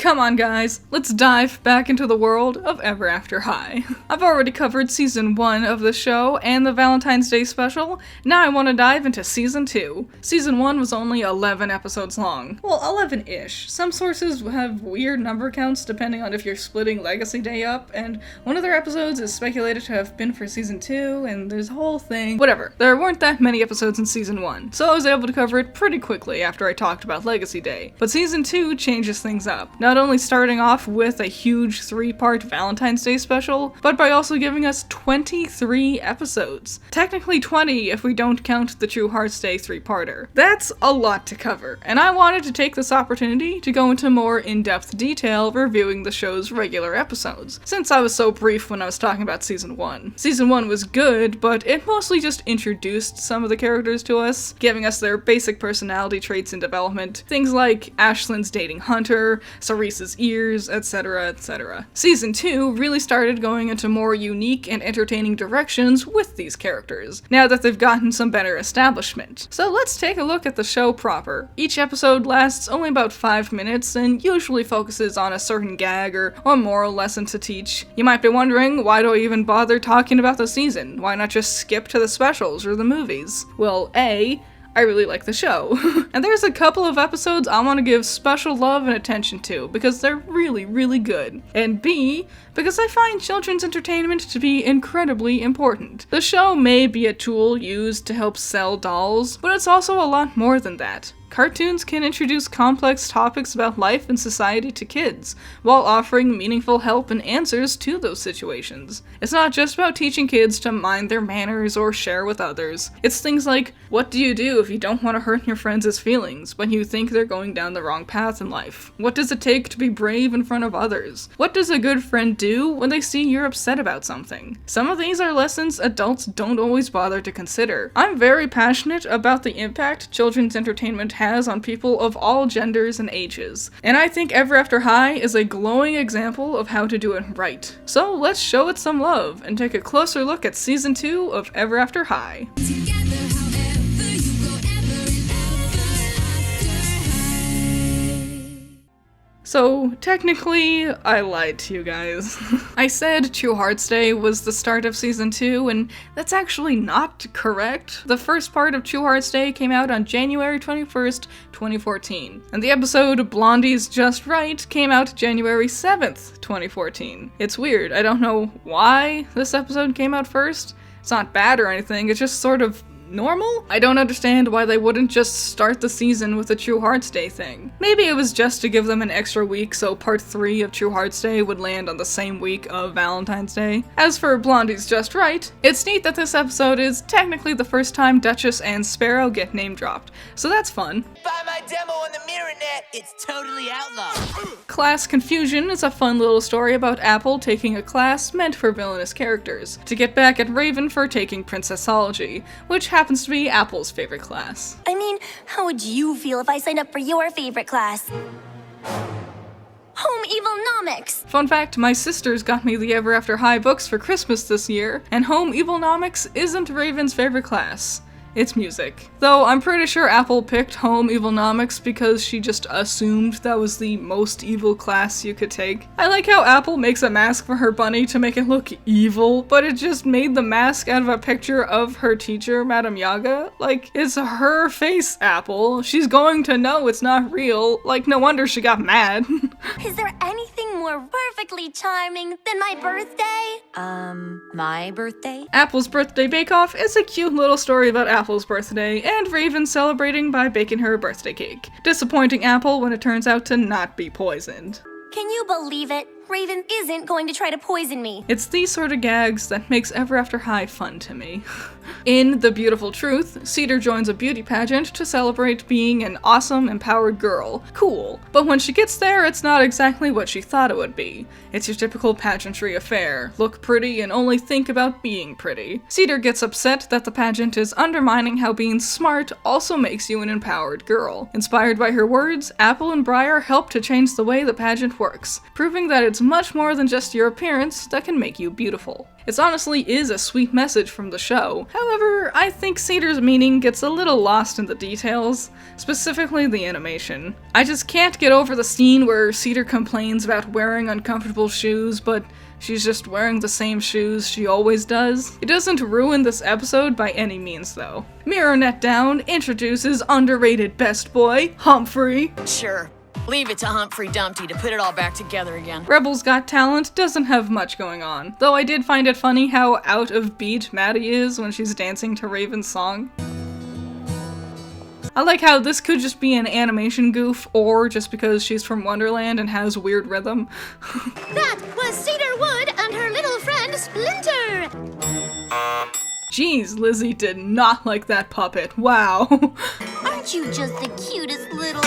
Come on guys, let's dive back into the world of Ever After High. I've already covered season 1 of the show and the Valentine's Day special. Now I want to dive into season 2. Season 1 was only 11 episodes long. Well, 11-ish. Some sources have weird number counts depending on if you're splitting Legacy Day up, and one of their episodes is speculated to have been for season 2, and there's a whole thing. Whatever. There weren't that many episodes in season 1, so I was able to cover it pretty quickly after I talked about Legacy Day. But season 2 changes things up. Not only starting off with a huge 3-part Valentine's Day special, but by also giving us 23 episodes. Technically 20 if we don't count the True Hearts Day 3-parter. That's a lot to cover, and I wanted to take this opportunity to go into more in-depth detail reviewing the show's regular episodes, since I was so brief when I was talking about season 1. Season 1 was good, but it mostly just introduced some of the characters to us, giving us their basic personality traits and development, things like Ashlyn's dating Hunter, Cerese's ears, etc., etc. Season 2 really started going into more unique and entertaining directions with these characters, now that they've gotten some better establishment. So let's take a look at the show proper. Each episode lasts only about 5 minutes and usually focuses on a certain gag or moral lesson to teach. You might be wondering, why do I even bother talking about the season? Why not just skip to the specials or the movies? Well, A, I really like the show. And there's a couple of episodes I want to give special love and attention to because they're really, really good. And B, because I find children's entertainment to be incredibly important. The show may be a tool used to help sell dolls, but it's also a lot more than that. Cartoons can introduce complex topics about life and society to kids, while offering meaningful help and answers to those situations. It's not just about teaching kids to mind their manners or share with others. It's things like, what do you do if you don't want to hurt your friends' feelings when you think they're going down the wrong path in life? What does it take to be brave in front of others? What does a good friend do when they see you're upset about something? Some of these are lessons adults don't always bother to consider. I'm very passionate about the impact children's entertainment has on people of all genders and ages, and I think Ever After High is a glowing example of how to do it right. So let's show it some love and take a closer look at season 2 of Ever After High. So, technically, I lied to you guys. I said True Hearts Day was the start of season 2, and that's actually not correct. The first part of True Hearts Day came out on January 21st, 2014, and the episode Blondie's Just Right came out January 7th, 2014. It's weird, I don't know why this episode came out first. It's not bad or anything, it's just sort of normal? I don't understand why they wouldn't just start the season with the True Hearts Day thing. Maybe it was just to give them an extra week so part 3 of True Hearts Day would land on the same week of Valentine's Day. As for Blondie's Just Right, it's neat that this episode is technically the first time Duchess and Sparrow get name dropped, so that's fun. Find my demo on the MirrorNet, it's totally outlaw. Class Confusion is a fun little story about Apple taking a class meant for villainous characters, to get back at Raven for taking Princessology, which happens to be Apple's favorite class. I mean, how would you feel if I signed up for your favorite class? Home Evilnomics! Fun fact, my sisters got me the Ever After High books for Christmas this year, and Home Evilnomics isn't Raven's favorite class. It's music. Though I'm pretty sure Apple picked Home Evilnomics because she just assumed that was the most evil class you could take. I like how Apple makes a mask for her bunny to make it look evil, but it just made the mask out of a picture of her teacher, Madame Yaga. Like, it's her face, Apple. She's going to know it's not real. Like, no wonder she got mad. Is there anything more perfectly charming than my birthday? My birthday? Apple's Birthday Bake-Off is a cute little story about Apple's birthday, and Raven celebrating by baking her a birthday cake. Disappointing Apple when it turns out to not be poisoned. Can you believe it? Raven isn't going to try to poison me. It's these sort of gags that makes Ever After High fun to me. In The Beautiful Truth, Cedar joins a beauty pageant to celebrate being an awesome, empowered girl. Cool. But when she gets there, it's not exactly what she thought it would be. It's your typical pageantry affair. Look pretty and only think about being pretty. Cedar gets upset that the pageant is undermining how being smart also makes you an empowered girl. Inspired by her words, Apple and Briar help to change the way the pageant works, proving that it's it's much more than just your appearance that can make you beautiful. It honestly is a sweet message from the show. However, I think Cedar's meaning gets a little lost in the details, specifically the animation. I just can't get over the scene where Cedar complains about wearing uncomfortable shoes, but she's just wearing the same shoes she always does. It doesn't ruin this episode by any means though. Mirror Net Down introduces underrated best boy, Humphrey. Sure. Leave it to Humphrey Dumpty to put it all back together again. Rebels Got Talent doesn't have much going on, though I did find it funny how out of beat Maddie is when she's dancing to Raven's song. I like how this could just be an animation goof, or just because she's from Wonderland and has weird rhythm. That was Cedar Wood and her little friend Splinter! Jeez, Lizzie did not like that puppet. Wow. Aren't you just the cutest little...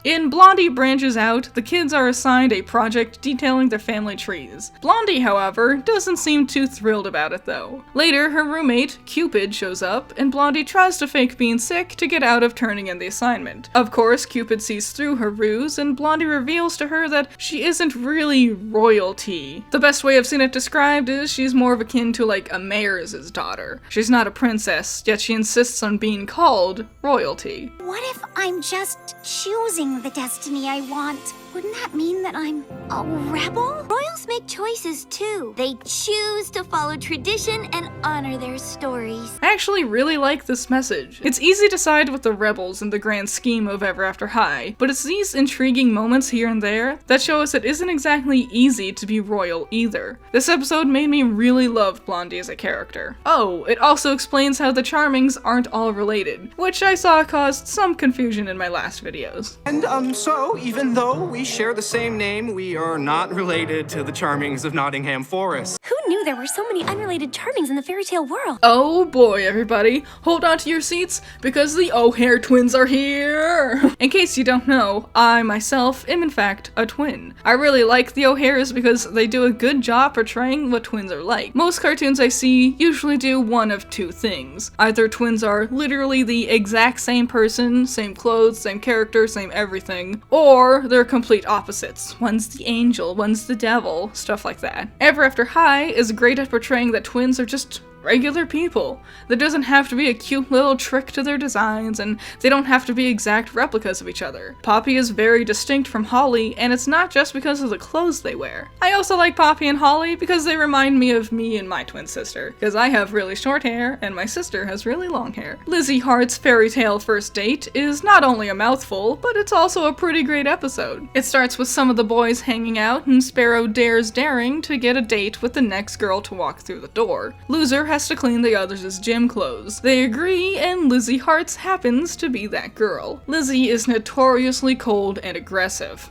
In Blondie Branches Out, the kids are assigned a project detailing their family trees. Blondie, however, doesn't seem too thrilled about it though. Later, her roommate, Cupid, shows up, and Blondie tries to fake being sick to get out of turning in the assignment. Of course, Cupid sees through her ruse, and Blondie reveals to her that she isn't really royalty. The best way I've seen it described is she's more of akin to like a mayor's daughter. She's not a princess, yet she insists on being called royalty. What if I'm just choosing the destiny I want? Wouldn't that mean that I'm a rebel? Royals make choices too. They choose to follow tradition and honor their stories. I actually really like this message. It's easy to side with the rebels in the grand scheme of Ever After High, but it's these intriguing moments here and there that show us it isn't exactly easy to be royal either. This episode made me really love Blondie as a character. Oh, it also explains how the Charmings aren't all related, which I saw caused some confusion in my last videos. And so, even though we share the same name, we are not related to the Charmings of Nottingham Forest. Who knew there were so many unrelated Charmings in the fairy tale world? Oh boy, everybody, hold on to your seats because the O'Hare twins are here! In case you don't know, I myself am in fact a twin. I really like the O'Hares because they do a good job portraying what twins are like. Most cartoons I see usually do one of two things. Either twins are literally the exact same person, same clothes, same character, same everything, or they're complete opposites. One's the angel, one's the devil, stuff like that. Ever After High is great at portraying that twins are just regular people. There doesn't have to be a cute little trick to their designs, and they don't have to be exact replicas of each other. Poppy is very distinct from Holly, and it's not just because of the clothes they wear. I also like Poppy and Holly because they remind me of me and my twin sister, because I have really short hair and my sister has really long hair. Lizzie Hearts' Fairy Tale First Date is not only a mouthful, but it's also a pretty great episode. It starts with some of the boys hanging out and Sparrow dares Daring to get a date with the next girl to walk through the door. Loser has to clean the others' gym clothes. They agree, and Lizzie Hearts happens to be that girl. Lizzie is notoriously cold and aggressive.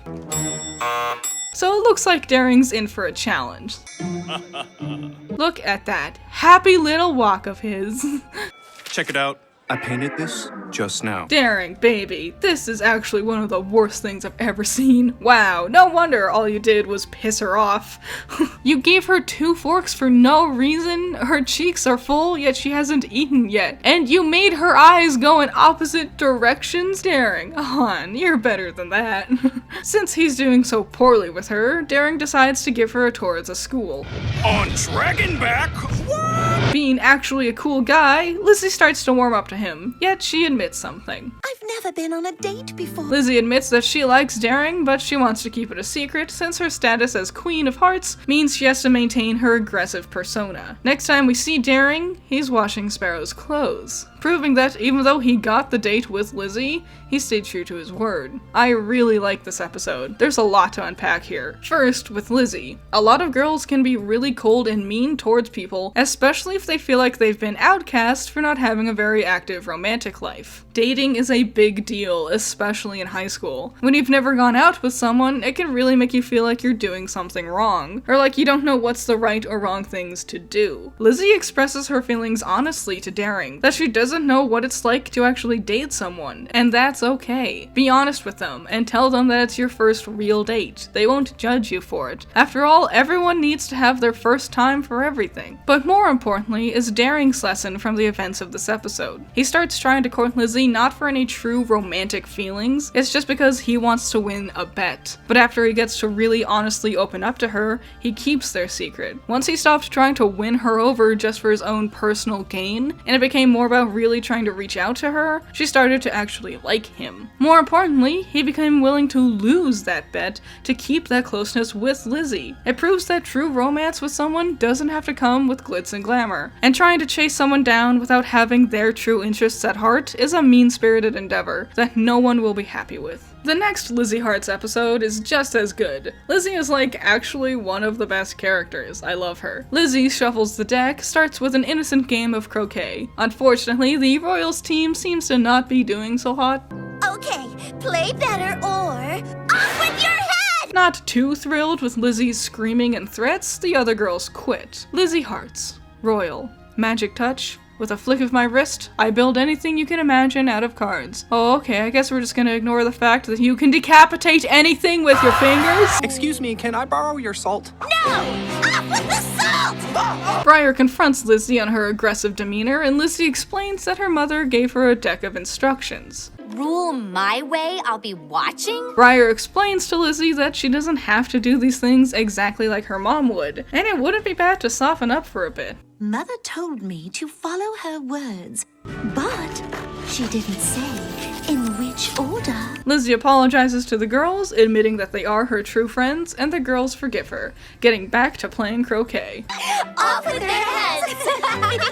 So it looks like Daring's in for a challenge. Look at that happy little walk of his. Check it out. I painted this just now. Daring, baby, this is actually one of the worst things I've ever seen. Wow, no wonder all you did was piss her off. You gave her 2 forks for no reason, her cheeks are full, yet she hasn't eaten yet. And you made her eyes go in opposite directions? Daring, hon, you're better than that. Since he's doing so poorly with her, Daring decides to give her a tour at the school. On Dragonback? What? Being actually a cool guy, Lizzie starts to warm up to him, yet she admits something. I've never been on a date before. Lizzie admits that she likes Daring, but she wants to keep it a secret since her status as Queen of Hearts means she has to maintain her aggressive persona. Next time we see Daring, he's washing Sparrow's clothes, proving that even though he got the date with Lizzie, he stayed true to his word. I really like this episode. There's a lot to unpack here. First, with Lizzie. A lot of girls can be really cold and mean towards people, especially if they feel like they've been outcast for not having a very active romantic life. Dating is a big deal, especially in high school. When you've never gone out with someone, it can really make you feel like you're doing something wrong, or like you don't know what's the right or wrong things to do. Lizzie expresses her feelings honestly to Daring, that she doesn't doesn't know what it's like to actually date someone, and that's okay. Be honest with them and tell them that it's your first real date. They won't judge you for it. After all, everyone needs to have their first time for everything. But more importantly is Daring's lesson from the events of this episode. He starts trying to court Lizzie not for any true romantic feelings, it's just because he wants to win a bet. But after he gets to really honestly open up to her, he keeps their secret. Once he stopped trying to win her over just for his own personal gain, and it became more about really trying to reach out to her, she started to actually like him. More importantly, he became willing to lose that bet to keep that closeness with Lizzie. It proves that true romance with someone doesn't have to come with glitz and glamour, and trying to chase someone down without having their true interests at heart is a mean-spirited endeavor that no one will be happy with. The next Lizzie Hearts episode is just as good. Lizzie is actually one of the best characters. I love her. Lizzie shuffles the deck, starts with an innocent game of croquet. Unfortunately, the Royals team seems to not be doing so hot. Okay, play better or off with your head! Not too thrilled with Lizzie's screaming and threats, the other girls quit. Lizzie Hearts. Royal. Magic touch. With a flick of my wrist, I build anything you can imagine out of cards. Oh, okay, I guess we're just gonna ignore the fact that you can decapitate anything with your fingers? Excuse me, can I borrow your salt? No! Off with the salt! Briar confronts Lizzie on her aggressive demeanor, and Lizzie explains that her mother gave her a deck of instructions. Rule my way, I'll be watching? Briar explains to Lizzie that she doesn't have to do these things exactly like her mom would, and it wouldn't be bad to soften up for a bit. Mother told me to follow her words, but she didn't say in which order. Lizzie apologizes to the girls, admitting that they are her true friends, and the girls forgive her, getting back to playing croquet. Off with their heads!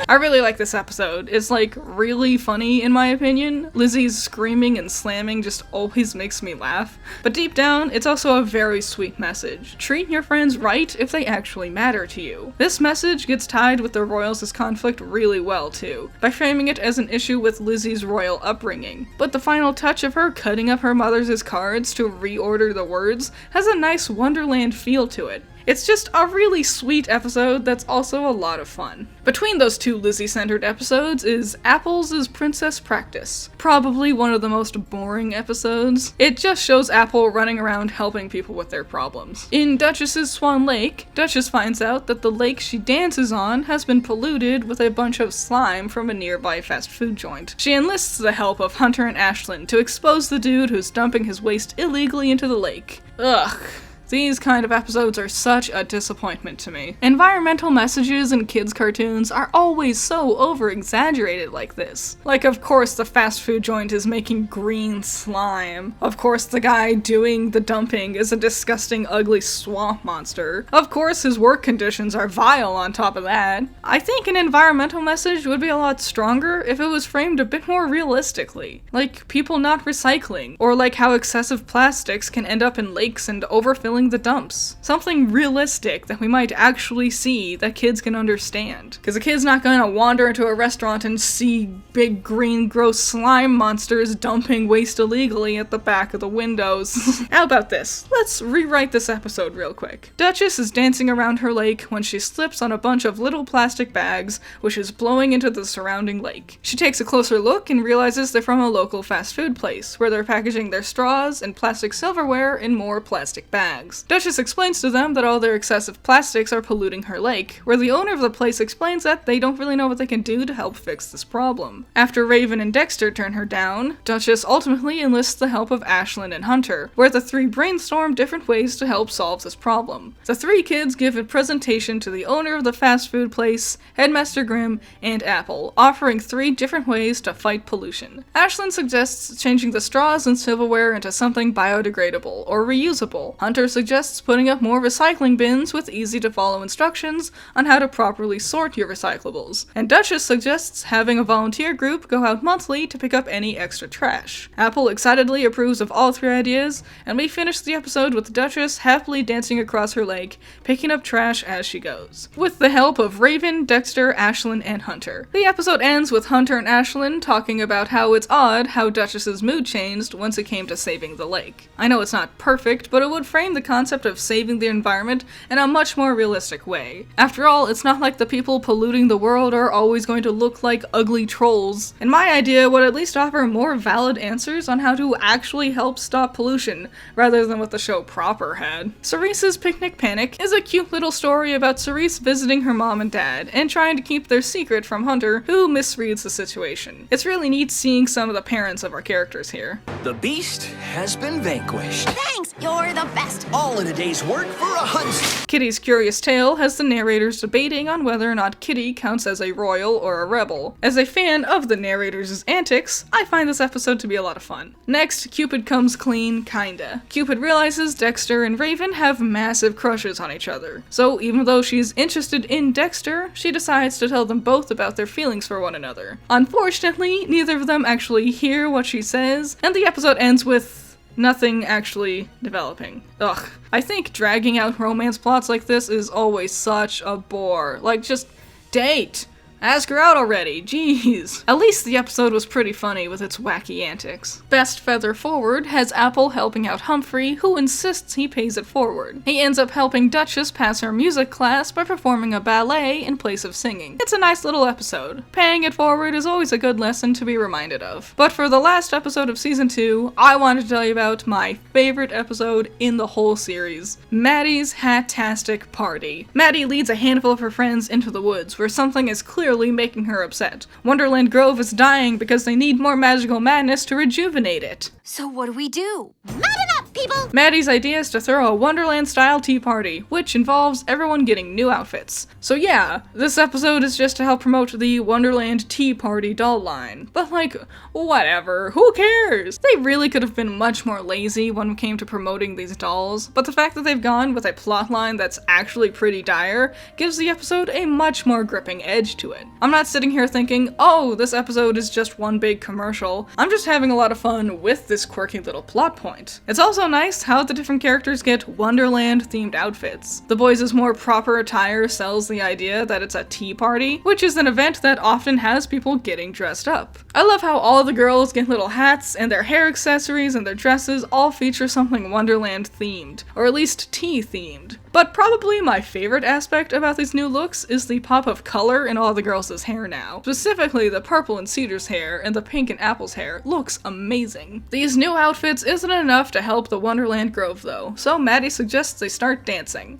I really like this episode. It's really funny in my opinion. Lizzie's screaming and slamming just always makes me laugh. But deep down, it's also a very sweet message. Treat your friends right if they actually matter to you. This message gets tied with the Royals' conflict really well too, by framing it as an issue with Lizzie's royal upbringing. But the final touch of her cutting up her mother's cards to reorder the words has a nice Wonderland feel to it. It's just a really sweet episode that's also a lot of fun. Between those two Lizzie-centered episodes is Apple's Princess Practice. Probably one of the most boring episodes. It just shows Apple running around helping people with their problems. In Duchess's Swan Lake, Duchess finds out that the lake she dances on has been polluted with a bunch of slime from a nearby fast food joint. She enlists the help of Hunter and Ashlyn to expose the dude who's dumping his waste illegally into the lake. Ugh. These kind of episodes are such a disappointment to me. Environmental messages in kids' cartoons are always so over-exaggerated like this. Of course the fast food joint is making green slime. Of course the guy doing the dumping is a disgusting, ugly swamp monster. Of course his work conditions are vile on top of that. I think an environmental message would be a lot stronger if it was framed a bit more realistically. Like people not recycling, or how excessive plastics can end up in lakes and overfilling the dumps. Something realistic that we might actually see that kids can understand. Because a kid's not gonna wander into a restaurant and see big green gross slime monsters dumping waste illegally at the back of the windows. How about this? Let's rewrite this episode real quick. Duchess is dancing around her lake when she slips on a bunch of little plastic bags, which is blowing into the surrounding lake. She takes a closer look and realizes they're from a local fast food place, where they're packaging their straws and plastic silverware in more plastic bags. Duchess explains to them that all their excessive plastics are polluting her lake, where the owner of the place explains that they don't really know what they can do to help fix this problem. After Raven and Dexter turn her down, Duchess ultimately enlists the help of Ashlyn and Hunter, where the three brainstorm different ways to help solve this problem. The three kids give a presentation to the owner of the fast food place, Headmaster Grimm, and Apple, offering 3 different ways to fight pollution. Ashlyn suggests changing the straws and silverware into something biodegradable or reusable. Hunter suggests putting up more recycling bins with easy-to-follow instructions on how to properly sort your recyclables. And Duchess suggests having a volunteer group go out monthly to pick up any extra trash. Apple excitedly approves of all 3 ideas, and we finish the episode with Duchess happily dancing across her lake, picking up trash as she goes, with the help of Raven, Dexter, Ashlyn, and Hunter. The episode ends with Hunter and Ashlyn talking about how it's odd how Duchess's mood changed once it came to saving the lake. I know it's not perfect, but it would frame the concept of saving the environment in a much more realistic way. After all, it's not like the people polluting the world are always going to look like ugly trolls, and my idea would at least offer more valid answers on how to actually help stop pollution, rather than what the show proper had. Cerise's Picnic Panic is a cute little story about Cerise visiting her mom and dad, and trying to keep their secret from Hunter, who misreads the situation. It's really neat seeing some of the parents of our characters here. The beast has been vanquished. Thanks, you're the best. All in a day's work for a hunt. Kitty's Curious Tale has the narrators debating on whether or not Kitty counts as a royal or a rebel. As a fan of the narrators' antics, I find this episode to be a lot of fun. Next, Cupid comes clean, kinda. Cupid realizes Dexter and Raven have massive crushes on each other. So even though she's interested in Dexter, she decides to tell them both about their feelings for one another. Unfortunately, neither of them actually hear what she says, and the episode ends with nothing actually developing. Ugh. I think dragging out romance plots like this is always such a bore. Like, just date! Ask her out already, jeez. At least the episode was pretty funny with its wacky antics. Best Feather Forward has Apple helping out Humphrey, who insists he pays it forward. He ends up helping Duchess pass her music class by performing a ballet in place of singing. It's a nice little episode. Paying it forward is always a good lesson to be reminded of. But for the last episode of season 2, I wanted to tell you about my favorite episode in the whole series, Maddie's Hat-tastic Party. Maddie leads a handful of her friends into the woods where something is clearly making her upset. Wonderland Grove is dying because they need more magical madness to rejuvenate it. So what do? Madden up, people! Maddie's idea is to throw a Wonderland-style tea party, which involves everyone getting new outfits. So yeah, this episode is just to help promote the Wonderland Tea Party doll line. But like, whatever, who cares? They really could have been much more lazy when it came to promoting these dolls, but the fact that they've gone with a plotline that's actually pretty dire gives the episode a much more gripping edge to it. I'm not sitting here thinking, oh, this episode is just one big commercial. I'm just having a lot of fun with this quirky little plot point. It's also nice how the different characters get Wonderland-themed outfits. The boys' more proper attire sells the idea that it's a tea party, which is an event that often has people getting dressed up. I love how all the girls get little hats, and their hair accessories and their dresses all feature something Wonderland-themed, or at least tea-themed. But probably my favorite aspect about these new looks is the pop of color in all the girls' hair now. Specifically, the purple in Cedar's hair and the pink in Apple's hair looks amazing. These new outfits isn't enough to help the Wonderland Grove though, so Maddie suggests they start dancing.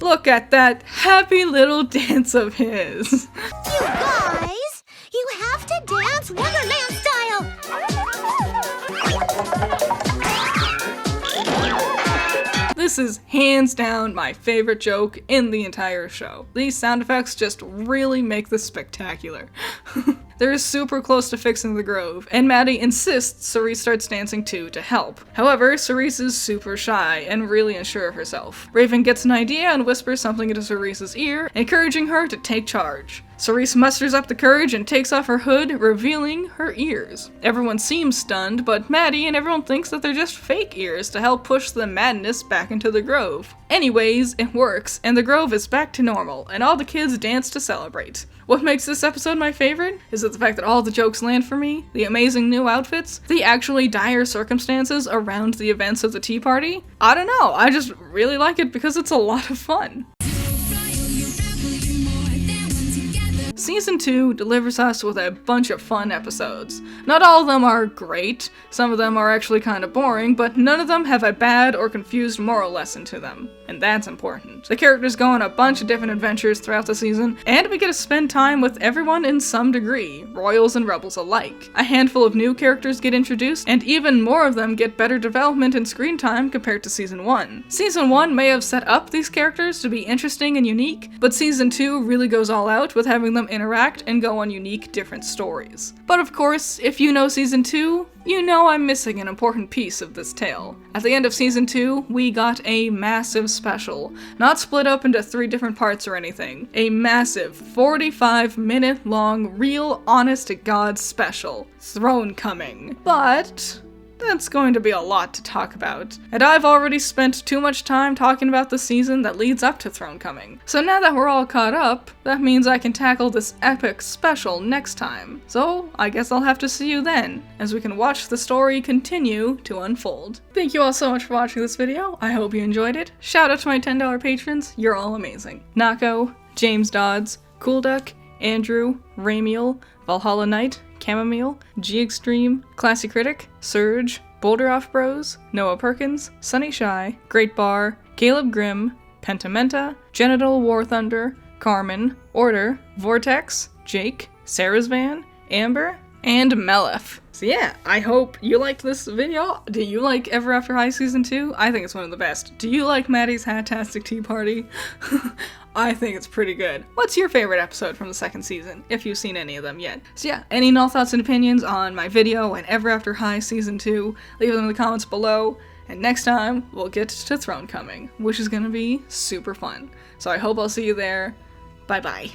Look at that happy little dance of his. You guys, you have to dance Wonderland style! This is hands down my favorite joke in the entire show. These sound effects just really make this spectacular. They're super close to fixing the grove, and Maddie insists Cerise starts dancing too to help. However, Cerise is super shy and really unsure of herself. Raven gets an idea and whispers something into Cerise's ear, encouraging her to take charge. Cerise musters up the courage and takes off her hood, revealing her ears. Everyone seems stunned, but Maddie and everyone thinks that they're just fake ears to help push the madness back into the grove. Anyways, it works, and the grove is back to normal, and all the kids dance to celebrate. What makes this episode my favorite is it the fact that all the jokes land for me, the amazing new outfits, the actually dire circumstances around the events of the tea party. I don't know, I just really like it because it's a lot of fun. Season 2 delivers us with a bunch of fun episodes. Not all of them are great, some of them are actually kind of boring, but none of them have a bad or confused moral lesson to them. And that's important. The characters go on a bunch of different adventures throughout the season, and we get to spend time with everyone in some degree, royals and rebels alike. A handful of new characters get introduced, and even more of them get better development and screen time compared to Season 1. Season 1 may have set up these characters to be interesting and unique, but Season 2 really goes all out with having them interact and go on unique, different stories. But of course, if you know Season 2, you know I'm missing an important piece of this tale. At the end of Season 2, we got a massive special, not split up into 3 different parts or anything. A massive 45-minute long, real honest-to-God special. Throne coming. But that's going to be a lot to talk about. And I've already spent too much time talking about the season that leads up to Throne Coming. So now that we're all caught up, that means I can tackle this epic special next time. So I guess I'll have to see you then, as we can watch the story continue to unfold. Thank you all so much for watching this video. I hope you enjoyed it. Shout out to my $10 patrons, you're all amazing. Nako, James Dodds, Cool Duck, Andrew, Ramiel, Valhalla Knight, Chamomile, G Extreme, Classy Critic, Surge, Boulder Off Bros, Noah Perkins, Sunny Shy, Great Bar, Caleb Grimm, Pentamenta, Genital War Thunder, Carmen, Order, Vortex, Jake, Sarah's Van, Amber, and Melef. So yeah, I hope you liked this video. Do you like Ever After High Season 2? I think it's one of the best. Do you like Maddie's Hat-tastic Tea Party? I think it's pretty good. What's your favorite episode from the second season, if you've seen any of them yet? So yeah, any and all thoughts and opinions on my video and Ever After High Season 2, leave them in the comments below, and next time, we'll get to Throne Coming, which is gonna be super fun. So I hope I'll see you there. Bye bye.